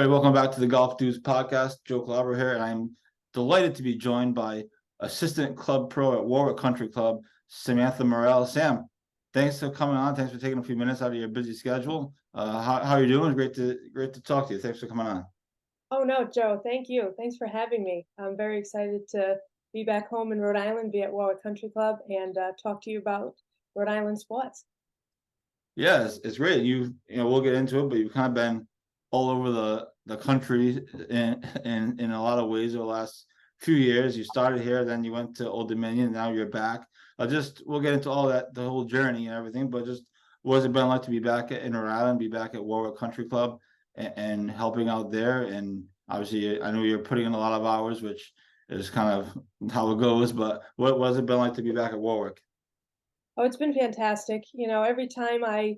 everybody. Welcome back to the Golf News Podcast. Joe Calabro here, and I'm delighted to be joined by Assistant Club Pro at Warwick Country Club, Samantha Morrell. Sam, thanks for coming on. Thanks for taking a few minutes out of your busy schedule. How are you doing? Great to talk to you. Thanks for coming on. Oh, no, Joe, thank you. Thanks for having me. I'm very excited to be back home in Rhode Island, be at Warwick Country Club, and talk to you about Rhode Island sports. Yeah, it's great. We'll get into it, but you've kind of been all over the country in a lot of ways over the last few years. You started here, then you went to Old Dominion, now you're back. We'll get into all that, the whole journey and everything, but just what has it been like to be back in Rhode Island, be back at Warwick Country Club and helping out there? And obviously, I know you're putting in a lot of hours, which is kind of how it goes, but what has it been like to be back at Warwick? Oh, it's been fantastic. Every time I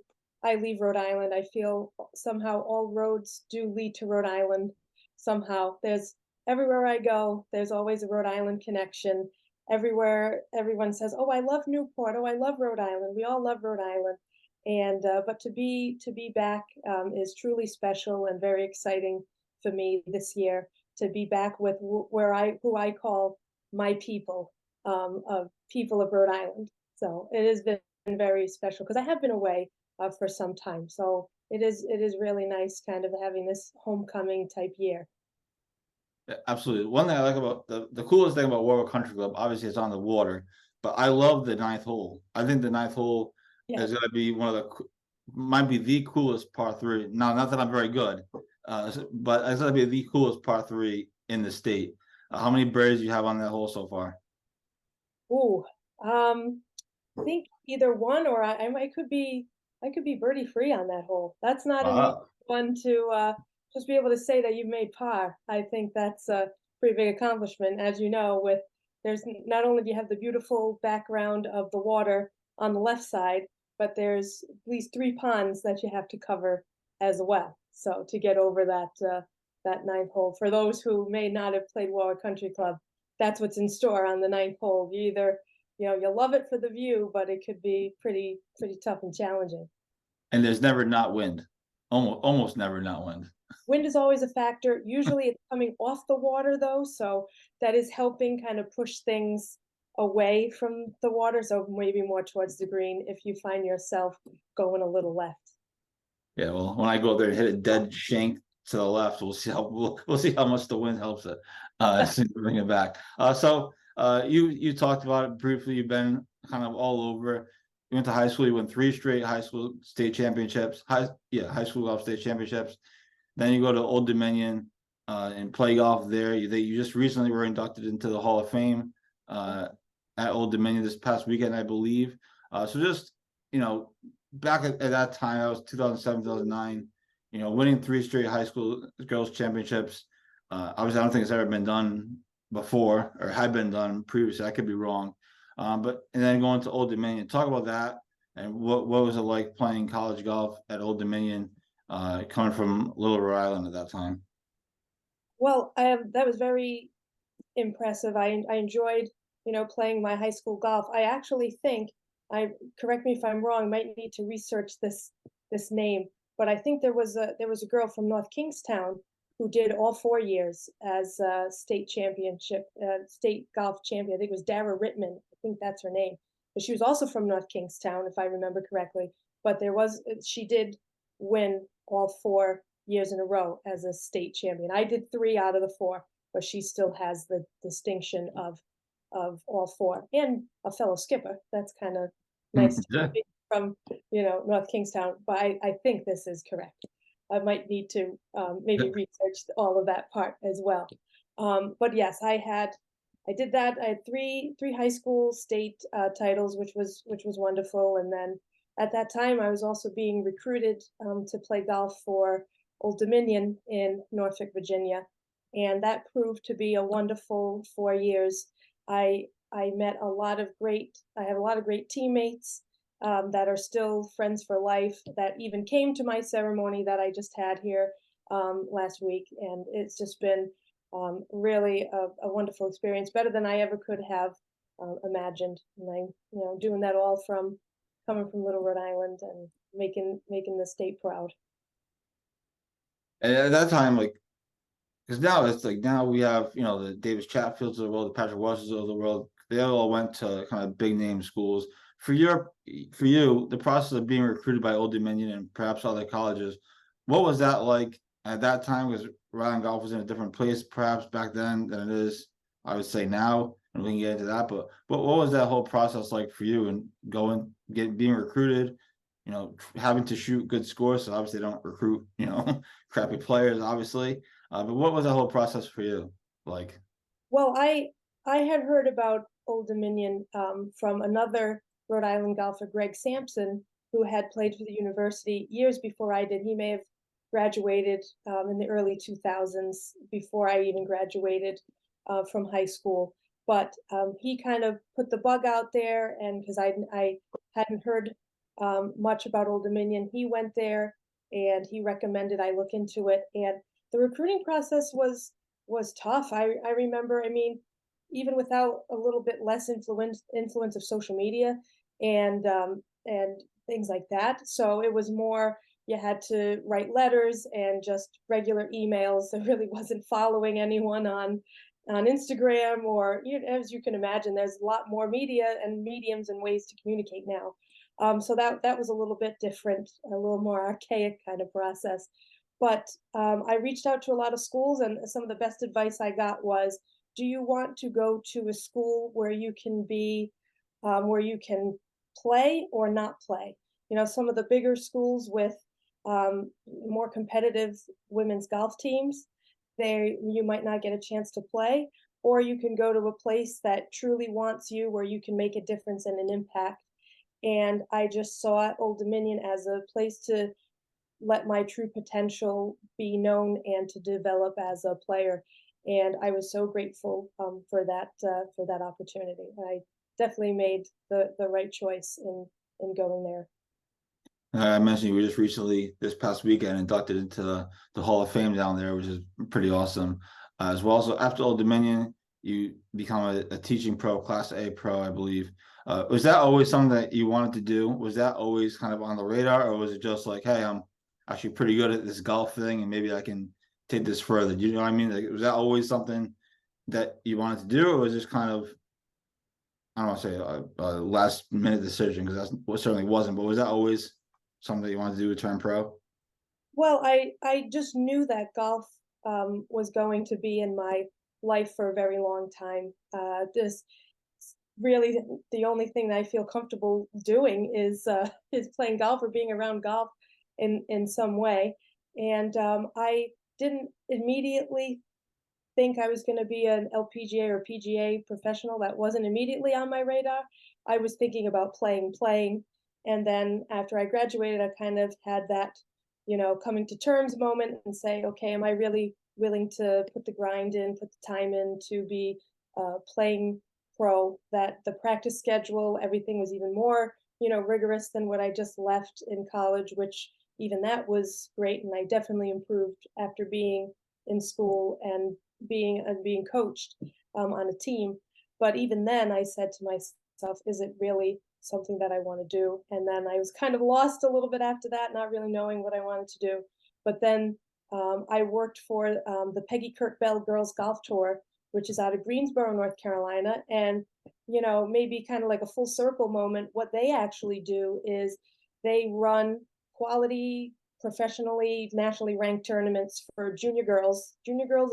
leave Rhode Island, I feel somehow all roads do lead to Rhode Island. Somehow, there's everywhere I go, there's always a Rhode Island connection. Everywhere, everyone says, "Oh, I love Newport. Oh, I love Rhode Island." We all love Rhode Island, and but to be back is truly special and very exciting for me this year to be back with who I call my people, of people of Rhode Island. So it has been very special because I have been away for some time. So it is really nice kind of having this homecoming type year. Yeah, absolutely. One thing I like about the coolest thing about Warwick Country Club, obviously it's on the water, but I love the ninth hole. I think the ninth hole Yeah. is going to be might be the coolest par three. Now, not that I'm very good, but it's going to be the coolest par three in the state. How many birdies do you have on that hole so far? Ooh. I think either one or I could be birdie free on that hole. That's not an easy Wow. one to just be able to say that you've made par. I think that's a pretty big accomplishment. As you know, with there's not only do you have the beautiful background of the water on the left side, but there's at least three ponds that you have to cover as well. So to get over that ninth hole, for those who may not have played Warwick Country Club, that's what's in store on the ninth hole. You'll love it for the view, but it could be pretty tough and challenging. And there's never not wind. Almost never not wind. Wind is always a factor. Usually it's coming off the water though, so that is helping kind of push things away from the water, so maybe more towards the green if you find yourself going a little left. Yeah, well, when I go up there and hit a dead shank to the left, we'll see how much the wind helps it. As soon as we bring it back. You talked about it briefly. You've been kind of all over. You went to high school. You won 3 straight high school state championships. High school golf state championships. Then you go to Old Dominion and play golf there. You just recently were inducted into the Hall of Fame at Old Dominion this past weekend, I believe. So just back at that time, that was 2007, 2009. Winning 3 straight high school girls championships. Obviously, I don't think it's ever been done before or had been done previously. I could be wrong. And then going to Old Dominion. Talk about that and what was it like playing college golf at Old Dominion, coming from Little Rhode Island at that time? Well, that was very impressive. I enjoyed, playing my high school golf. I actually think I correct me if I'm wrong, might need to research this name, but I think there was a girl from North Kingstown who did all 4 years as state golf champion. I think it was Dara Rittman. I think that's her name. But she was also from North Kingstown, if I remember correctly. But she did win all 4 years in a row as a state champion. I did 3 out of the 4, but she still has the distinction of all 4 and a fellow skipper. That's kind of nice to Yeah. be from North Kingstown. But I think this is correct. I might need to maybe research all of that part as well. But yes, I did that. I had three high school state titles, which was wonderful. And then at that time, I was also being recruited to play golf for Old Dominion in Norfolk, Virginia, and that proved to be a wonderful 4 years. I met a lot of great. I have a lot of great teammates that are still friends for life. That even came to my ceremony that I just had here last week, and it's just been really a wonderful experience, better than I ever could have imagined. And doing that all from coming from Little Rhode Island and making the state proud. And at that time, like, because now it's like now we have, you know, the Davis Chatfields of the world, the Patrick Russells of the world. They all went to kind of big name schools. For you, the process of being recruited by Old Dominion and perhaps other colleges, what was that like at that time? Because Rhode Island golf was in a different place, perhaps back then than it is, I would say now, and we can get into that. But what was that whole process like for you and being recruited? You know, having to shoot good scores, so obviously they don't recruit, you know, crappy players, obviously. But what was that whole process for you like? Well, I had heard about Old Dominion from another Rhode Island golfer, Greg Sampson, who had played for the university years before I did. He may have graduated in the early 2000s before I even graduated from high school. But he kind of put the bug out there, and because I hadn't heard much about Old Dominion, he went there and he recommended I look into it. And the recruiting process was tough. I remember, I mean, even without a little bit less influence of social media and things like that. So it was more you had to write letters and just regular emails. There really wasn't following anyone on Instagram or, you know, as you can imagine, there's a lot more media and mediums and ways to communicate now. So that was a little bit different, a little more archaic kind of process. But I reached out to a lot of schools, and some of the best advice I got was, do you want to go to a school where you can be, where you can play or not play? You know, some of the bigger schools with more competitive women's golf teams, you might not get a chance to play, or you can go to a place that truly wants you, where you can make a difference and an impact. And I just saw Old Dominion as a place to let my true potential be known and to develop as a player. And I was so grateful for that opportunity. I definitely made the right choice in going there. I mentioned you were just recently this past weekend inducted into the Hall of Fame down there, which is pretty awesome as well. So after Old Dominion, you become a teaching pro, Class A pro, I believe. Was that always something that you wanted to do? Was that always kind of on the radar, or was it just like, hey, I'm actually pretty good at this golf thing, and maybe I can take this further? Do you know what I mean? Like, was that always something that you wanted to do, or was this kind of, I don't want to say a last minute decision, because that certainly wasn't, but was that always something that you wanted to do to turn pro? Well, I just knew that golf was going to be in my life for a very long time. This really the only thing that I feel comfortable doing is playing golf or being around golf in some way. And I didn't immediately think I was going to be an LPGA or PGA professional. That wasn't immediately on my radar. I was thinking about playing. And then after I graduated, I kind of had that, you know, coming to terms moment and say, okay, am I really willing to put the grind in, put the time in to be playing pro? That the practice schedule, everything was even more, you know, rigorous than what I just left in college, which even that was great. And I definitely improved after being in school and being coached on a team. But even then, I said to myself, "Is it really something that I want to do?" And then I was kind of lost a little bit after that, not really knowing what I wanted to do. But then I worked for the Peggy Kirk Bell Girls Golf Tour, which is out of Greensboro, North Carolina, and you know, maybe kind of like a full circle moment. What they actually do is they run quality professionally nationally ranked tournaments for junior girls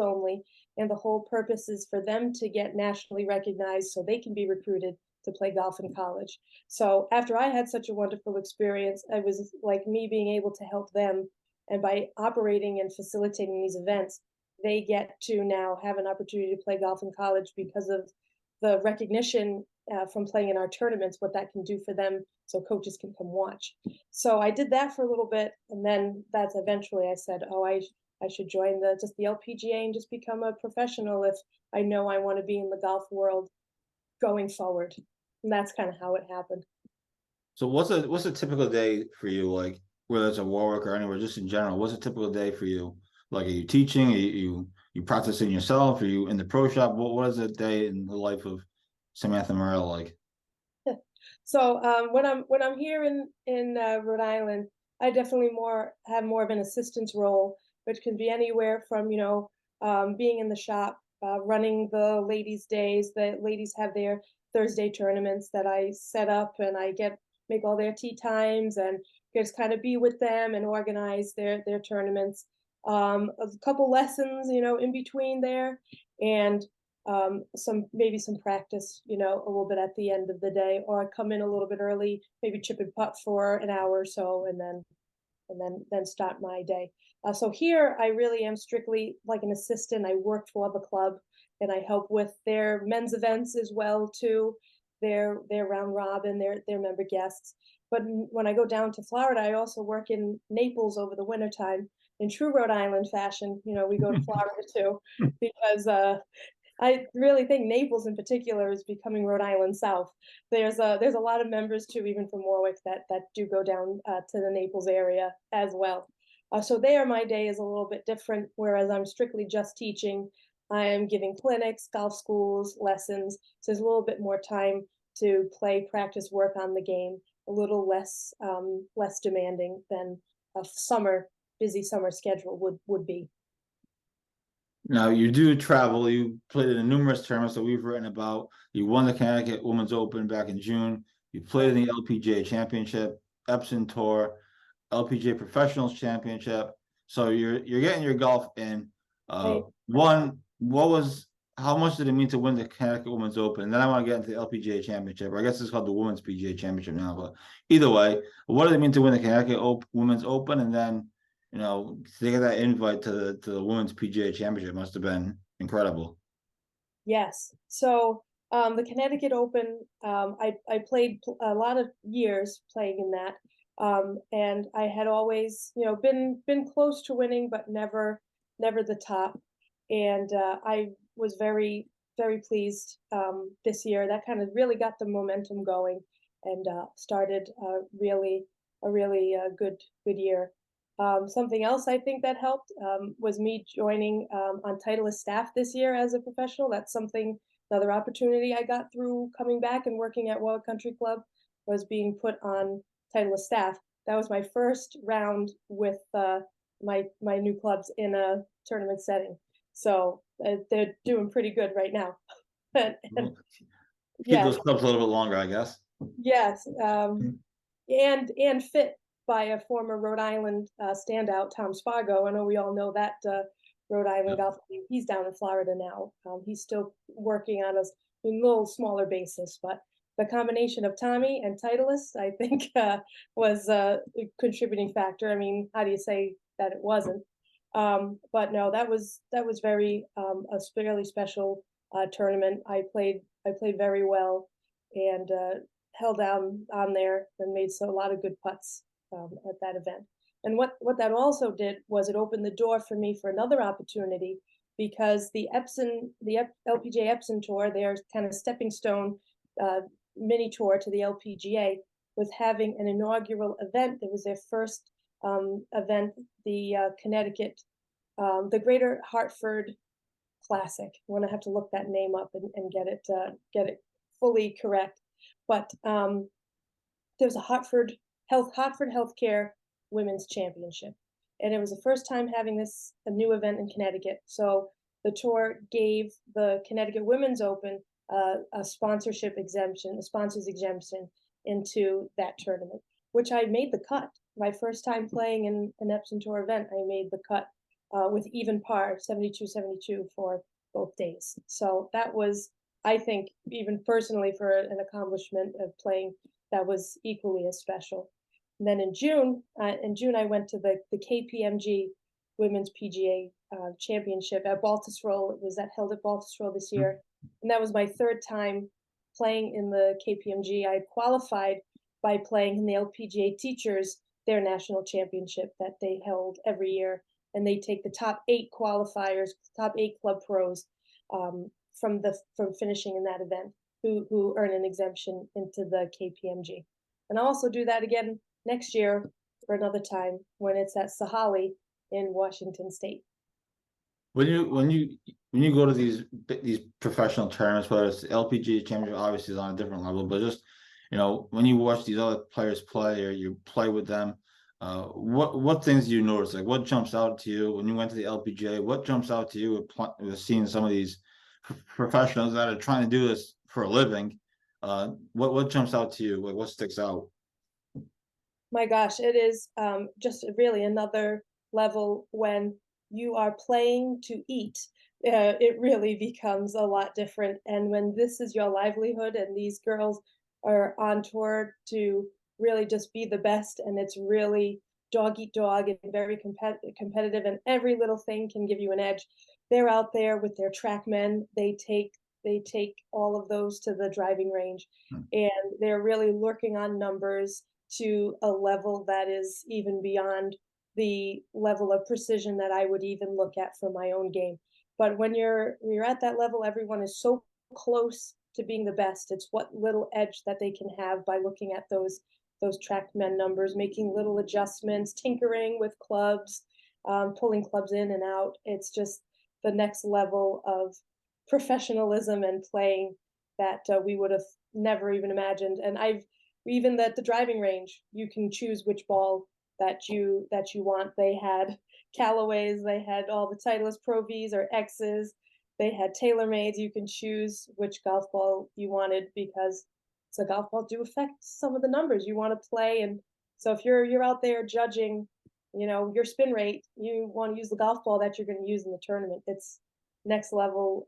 only, and the whole purpose is for them to get nationally recognized so they can be recruited to play golf in college. So after I had such a wonderful experience, it was like me being able to help them, and by operating and facilitating these events, they get to now have an opportunity to play golf in college because of the recognition from playing in our tournaments, what that can do for them so coaches can come watch. So I did that for a little bit, and then that's eventually I said, oh, I should join the LPGA and just become a professional if I know I want to be in the golf world going forward. And that's kind of how it happened. So what's a typical day for you, like whether it's at Warwick or anywhere, just in general? What's a typical day for you? Like, are you teaching? Are you practicing yourself? Are you in the pro shop? What is a day in the life of Samantha Morrell like? So when I'm here in Rhode Island, I definitely more have more of an assistance role. which can be anywhere from, being in the shop, running the ladies' days. The ladies have their Thursday tournaments that I set up, and I make all their tea times and just kind of be with them and organize their tournaments. A couple lessons, in between there, and maybe some practice, a little bit at the end of the day, or I come in a little bit early, maybe chip and putt for an hour or so, and then start my day. So here I really am strictly like an assistant. I work for the club, and I help with their men's events as well too, their round robin, their member guests. But when I go down to Florida, I also work in Naples over the wintertime in true Rhode Island fashion. We go to Florida too, because I really think Naples in particular is becoming Rhode Island South. There's a lot of members too, even from Warwick, that do go down to the Naples area as well. So there, my day is a little bit different. Whereas I'm strictly just teaching, I am giving clinics, golf schools, lessons. So there's a little bit more time to play, practice, work on the game. A little less demanding than a busy summer schedule would be. Now you do travel. You played in numerous tournaments that we've written about. You won the Connecticut Women's Open back in June. You played in the LPGA Championship, Epson Tour, LPGA Professionals Championship. So you're getting your golf in. Right. How much did it mean to win the Connecticut Women's Open? And then I want to get into the LPGA Championship, or I guess it's called the Women's PGA Championship now. But either way, what did it mean to win the Connecticut Women's Open? And then, to get that invite to the Women's PGA Championship must have been incredible. Yes. So the Connecticut Open, I played a lot of years playing in that, and I had always, been close to winning, but never the top. And I was very, very pleased this year. That kind of really got the momentum going, and started a really good year. Something else I think that helped was me joining on Titleist staff this year as a professional. That's another opportunity I got through coming back and working at Warwick Country Club, was being put on Titleist staff. That was my first round with my new clubs in a tournament setting. So they're doing pretty good right now. Keep those clubs a little bit longer, I guess. Yes, and fit by a former Rhode Island standout, Tom Spargo. I know we all know that Rhode Island golf team. He's down in Florida now. He's still working on a little smaller basis, but the combination of Tommy and Titleist, I think, was a contributing factor. I mean, how do you say that it wasn't? But no, that was very a fairly special tournament. I played very well, and held down on there and made a lot of good putts at that event. And what that also did was it opened the door for me for another opportunity, because the LPGA Epson Tour, their kind of stepping stone mini tour to the LPGA, was having an inaugural event. It was their first event, the Connecticut, the Greater Hartford Classic. I'm gonna have to look that name up and get it fully correct. But there's a Hartford Healthcare Women's Championship, and it was the first time having a new event in Connecticut. So the tour gave the Connecticut Women's Open a sponsors exemption into that tournament, which I made the cut. My first time playing in an Epson Tour event, I made the cut with even par, 72-72 for both days. So that was, I think, even personally for an accomplishment of playing, that was equally as special. And then in June, I went to the KPMG Women's PGA Championship at Baltusrol. It was held at Baltusrol this year, and that was my third time playing in the KPMG. I qualified by playing in the LPGA Teachers, their national championship that they held every year, and they take the top 8 qualifiers, top 8 club pros from finishing in that event, who earn an exemption into the KPMG. And I'll also do that again next year for another time when it's at Sahali in Washington State. When you go to these professional tournaments, whether it's the LPGA Championship, obviously is on a different level, but just when you watch these other players play or you play with them, what things do you notice? Like, what jumps out to you when you went to the LPGA? What jumps out to you with seeing some of these professionals that are trying to do this for a living? What jumps out to you? Like, what sticks out? My gosh, it is just really another level when you are playing to eat. It really becomes a lot different. And when this is your livelihood and these girls are on tour to really just be the best, and it's really dog eat dog and very competitive, and every little thing can give you an edge. They're out there with their track men. They take all of those to the driving range, Hmm. and they're really working on numbers to a level that is even beyond the level of precision that I would even look at for my own game. But when you're at that level, everyone is so close to being the best. It's what little edge that they can have by looking at those TrackMan numbers, making little adjustments, tinkering with clubs, pulling clubs in and out. It's just the next level of professionalism and playing that we would have never even imagined. And I've even at the driving range, you can choose which ball that you want. They had Callaways, they had all the Titleist Pro Vs or X's, they had TaylorMades. You can choose which golf ball you wanted because so golf balls do affect some of the numbers you want to play. And so if you're out there judging, your spin rate, you want to use the golf ball that you're going to use in the tournament. It's next level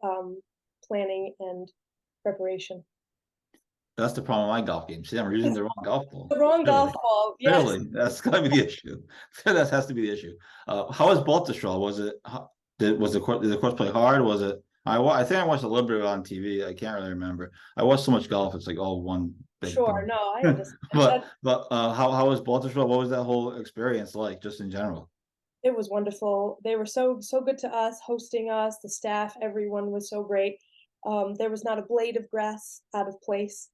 planning and preparation. That's the problem with my golf game. See, I'm using the wrong golf ball. The wrong golf Really, ball, yes. really, that's gotta be the issue. That has to be the issue. How was Baltusrol? Was it? Did the course play hard? Was it? I think I watched a little bit of it on TV. I can't really remember. I watched so much golf. It's like all one big Sure, thing. no, I understand. But how was Baltusrol? What was that whole experience like, just in general? It was wonderful. They were so good to us, hosting us, the staff, everyone was so great. There was not a blade of grass out of place.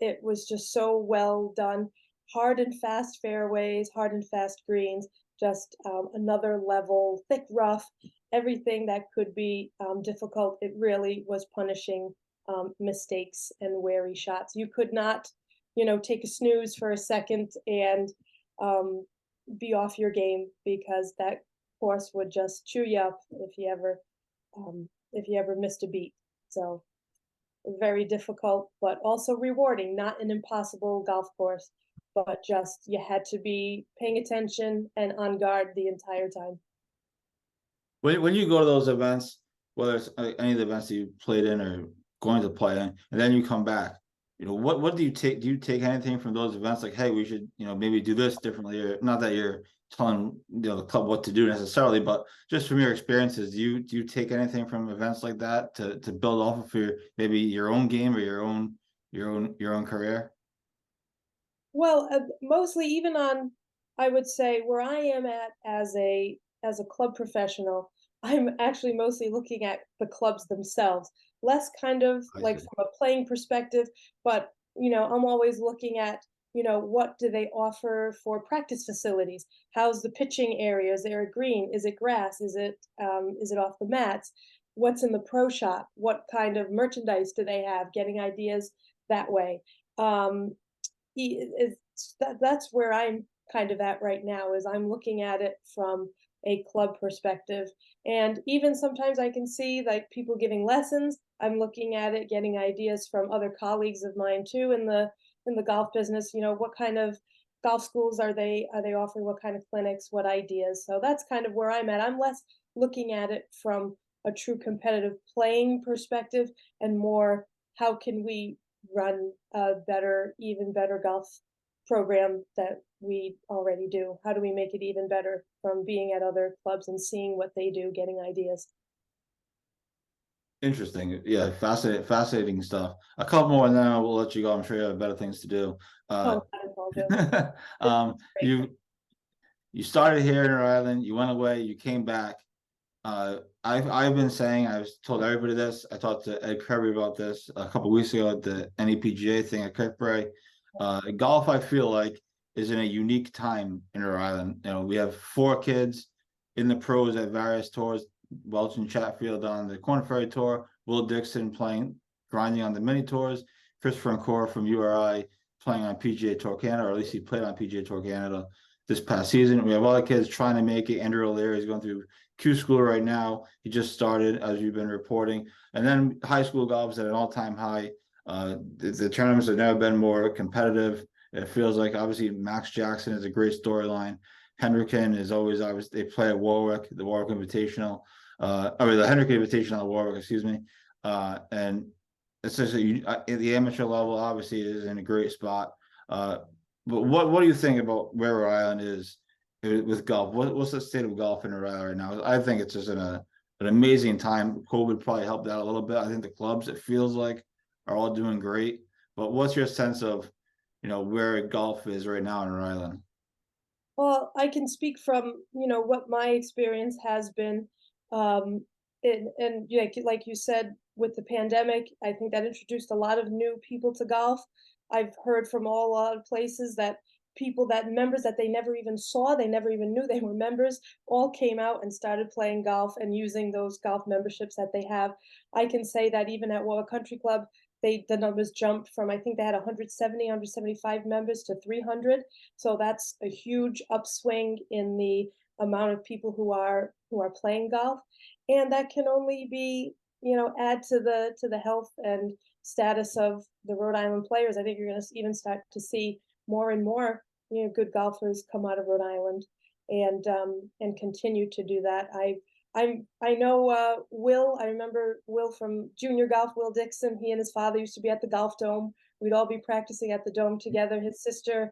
It was just so well done. Hard and fast fairways, hard and fast greens, just another level, thick rough, everything that could be difficult. It really was punishing mistakes and wary shots. You could not, take a snooze for a second and um, be off your game because that course would just chew you up if you ever missed a beat. So very difficult, but also rewarding. Not an impossible golf course, but just you had to be paying attention and on guard the entire time. When you go to those events, whether it's any of the events that you played in or going to play in, and then you come back, what do you take? Do you take anything from those events? Like, hey, we should, maybe do this differently, or not that you're telling the club what to do necessarily, but just from your experiences, do you take anything from events like that to build off of for maybe your own game or your own career? Well, mostly even on, I would say where I am at as a club professional, I'm actually mostly looking at the clubs themselves, less kind of I like see. from a playing perspective, but I'm always looking at, what do they offer for practice facilities? How's the pitching area? Is there a green? Is it grass? Is it off the mats? What's in the pro shop? What kind of merchandise do they have? Getting ideas that way. Um, that's where I'm kind of at right now is I'm looking at it from a club perspective. And even sometimes I can see like people giving lessons. I'm looking at it, getting ideas from other colleagues of mine too in the golf business. What kind of golf schools are they offering? What kind of clinics? What ideas? So that's kind of where I'm at. I'm less looking at it from a true competitive playing perspective and more how can we run a better, even better golf program that we already do? How do we make it even better from being at other clubs and seeing what they do, getting ideas? Interesting. Yeah, fascinating stuff. A couple more and then I will let you go. I'm sure you have better things to do. Oh, that is all good. It's Um, great. you started here in Rhode Island, you went away, you came back. I've been saying, I've told everybody this. I talked to Ed Kirby about this a couple weeks ago at the NEPGA thing at Kirkbury. Golf, I feel like, is in a unique time in Rhode Island. We have 4 kids in the pros at various tours. Welch and Chatfield on the Corn Ferry Tour, Will Dixon grinding on the mini tours, Christopher and Cora from URI playing on PGA Tour Canada, or at least he played on PGA Tour Canada. this past season. We have other kids trying to make it. Andrew O'Leary is going through Q school right now. He just started, as you've been reporting. And then high school golf is at an all-time high. The tournaments have never been more competitive. It feels like obviously Max Jackson is a great storyline. Hendricken is always obviously they play at Warwick, the Warwick Invitational, the Hendrick Invitational at Warwick, excuse me. And it's just the amateur level obviously is in a great spot. But what do you think about where Rhode Island is with golf? What's the state of golf in Rhode Island right now? I think it's just an amazing time. COVID probably helped out a little bit. I think the clubs, it feels like, are all doing great. But what's your sense of, where golf is right now in Rhode Island? Well, I can speak from, what my experience has been. And like you said, with the pandemic, I think that introduced a lot of new people to golf. I've heard from a lot of places that members that they never even saw, they never even knew they were members, all came out and started playing golf and using those golf memberships that they have. I can say that even at Warwick Country Club, the numbers jumped from, I think they had 170, 175 members to 300. So that's a huge upswing in the amount of people who are playing golf, and that can only be, add to the health and status of the Rhode Island players. I think you're going to even start to see more and more, good golfers come out of Rhode Island and continue to do that. I know Will. I remember Will from junior golf. Will Dixon. He and his father used to be at the Golf Dome. We'd all be practicing at the Dome together. His sister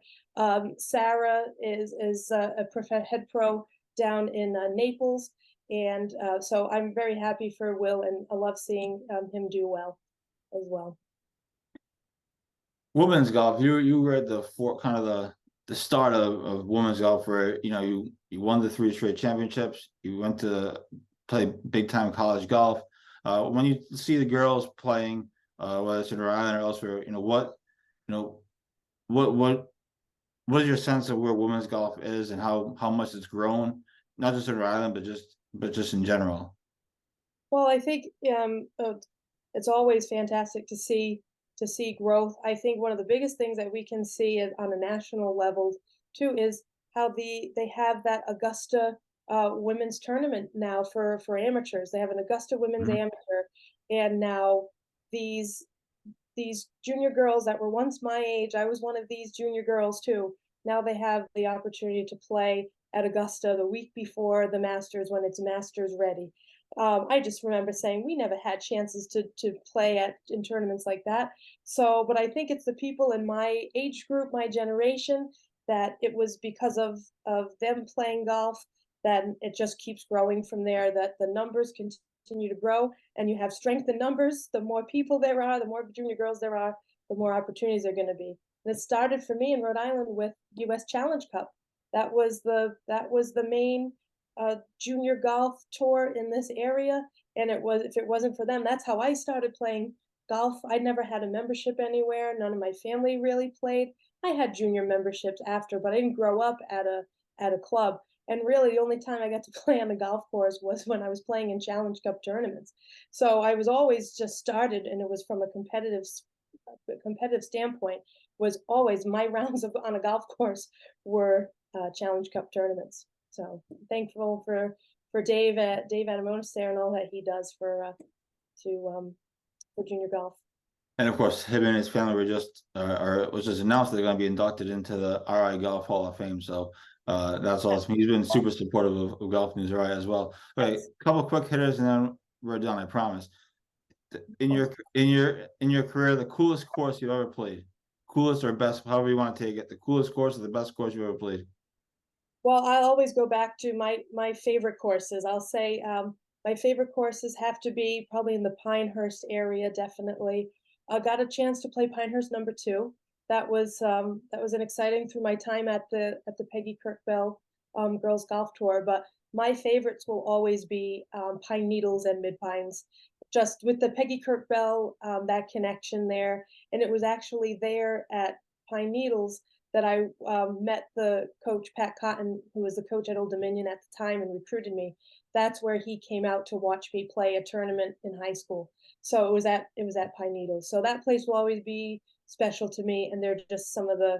Sarah is a head pro down in Naples, and so I'm very happy for Will, and I love seeing him do well as well. Women's golf, you were at the start of women's golf where you won the 3 straight championships. You went to play big time college golf. When you see the girls playing, whether it's in Rhode Island or elsewhere, what is your sense of where women's golf is and how much it's grown, not just in Rhode Island, but just in general? Well, I think it's always fantastic to see growth. I think one of the biggest things that we can see on a national level too is how they have that Augusta women's tournament now for amateurs. They have an Augusta women's amateur, and now these junior girls that were once my age, I was one of these junior girls too. Now they have the opportunity to play at Augusta the week before the Masters when it's Masters ready. I just remember saying we never had chances to play in tournaments like that. So, but I think it's the people in my age group, my generation, that it was because of them playing golf that it just keeps growing from there, that the numbers continue to grow, and you have strength in numbers. The more people there are, the more junior girls there are, the more opportunities are going to be. And it started for me in Rhode Island with US Challenge Cup. That was the main junior golf tour in this area, and if it wasn't for them, that's how I started playing golf. I never had a membership anywhere. None of my family really played. I had junior memberships after, but I didn't grow up at a club. And really, the only time I got to play on the golf course was when I was playing in Challenge Cup tournaments. So I was always just started, and it was from a competitive standpoint. Was always my rounds on a golf course were Challenge Cup tournaments. So thankful for Dave Adamonis there and all that he does for junior golf. And of course, him and his family were was just announced they're going to be inducted into the RI Golf Hall of Fame. So that's awesome. He's been super supportive of Golf News RI as well. All right, a couple quick hitters, and then we're done. I promise. In your career, the coolest course you've ever played, coolest or best, however you want to take it, the coolest course or the best course you've ever played. Well, I'll always go back to my favorite courses. I'll say my favorite courses have to be probably in the Pinehurst area. Definitely, I got a chance to play Pinehurst #2. That was an exciting through my time at the Peggy Kirk Bell Girls Golf Tour. But my favorites will always be Pine Needles and Mid Pines. Just with the Peggy Kirk Bell, that connection there, and it was actually there at Pine Needles that I met the coach, Pat Cotton, who was the coach at Old Dominion at the time and recruited me. That's where he came out to watch me play a tournament in high school. So it was at Pine Needles. So that place will always be special to me. And they're just some of the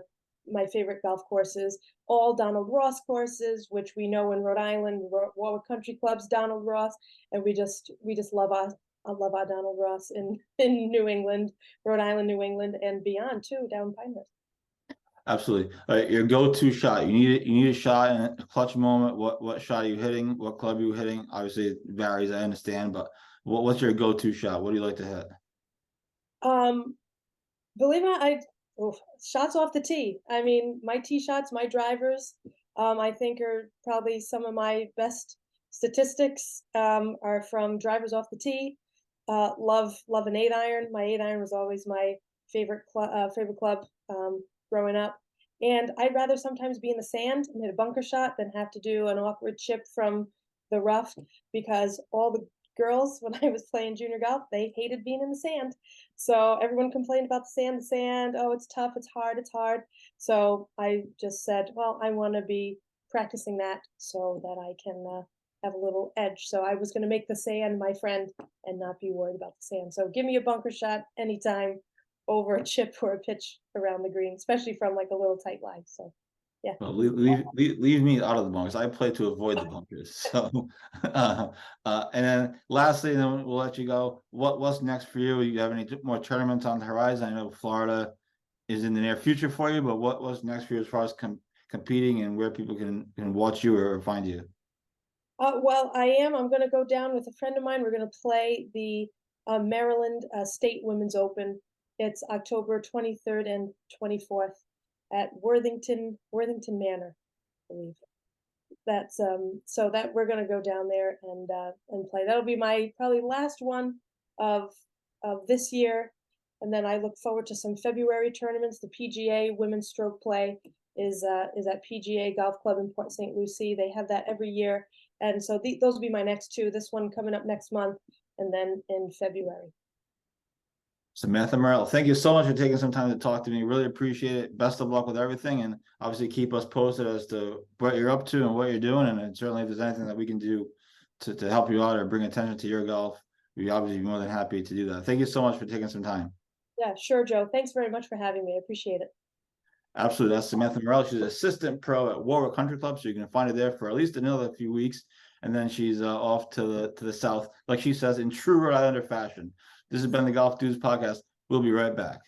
my favorite golf courses, all Donald Ross courses, which we know in Rhode Island, Warwick Country Club's Donald Ross, and we just love I love our Donald Ross in New England, Rhode Island, New England, and beyond too, down Pinehurst. Absolutely. All right, your go-to shot. You need a shot in a clutch moment. What shot are you hitting? What club are you hitting? Obviously, it varies. I understand, but what's your go-to shot? What do you like to hit? Believe it or not, shots off the tee. I mean, my tee shots, my drivers, I think are probably some of my best statistics are from drivers off the tee. Love an 8-iron. My 8-iron was always my favorite club growing up. And I'd rather sometimes be in the sand and hit a bunker shot than have to do an awkward chip from the rough, because all the girls, when I was playing junior golf, they hated being in the sand. So everyone complained about the sand. Oh, it's tough, it's hard, it's hard. So I just said, well, I want to be practicing that so that I can have a little edge. So I was going to make the sand my friend and not be worried about the sand. So give me a bunker shot anytime over a chip or a pitch around the green, especially from like a little tight line. So yeah. Well, leave me out of the bunkers. I play to avoid the bunkers. So, and then lastly, then we'll let you go. What's next for you? You have any more tournaments on the horizon? I know Florida is in the near future for you, but what's next for you as far as competing and where people can watch you or find you? Well, I'm going to go down with a friend of mine. We're going to play the Maryland State Women's Open. It's October 23rd and 24th at Worthington Manor, I believe. That's so that we're going to go down there and play. That'll be my probably last one of this year, and then I look forward to some February tournaments. The PGA Women's Stroke Play is at PGA Golf Club in Port St. Lucie. They have that every year, and so those will be my next two. This one coming up next month, and then in February. Samantha Morrell, thank you so much for taking some time to talk to me. Really appreciate it. Best of luck with everything, and obviously keep us posted as to what you're up to and what you're doing. And certainly, if there's anything that we can do to help you out or bring attention to your golf, we'd obviously be more than happy to do that. Thank you so much for taking some time. Yeah, sure, Joe. Thanks very much for having me. I appreciate it. Absolutely. That's Samantha Morrell. She's assistant pro at Warwick Country Club, so you can find her there for at least another few weeks. And then she's off to the south, like she says, in true Rhode Islander fashion. This has been the Golf Dudes Podcast. We'll be right back.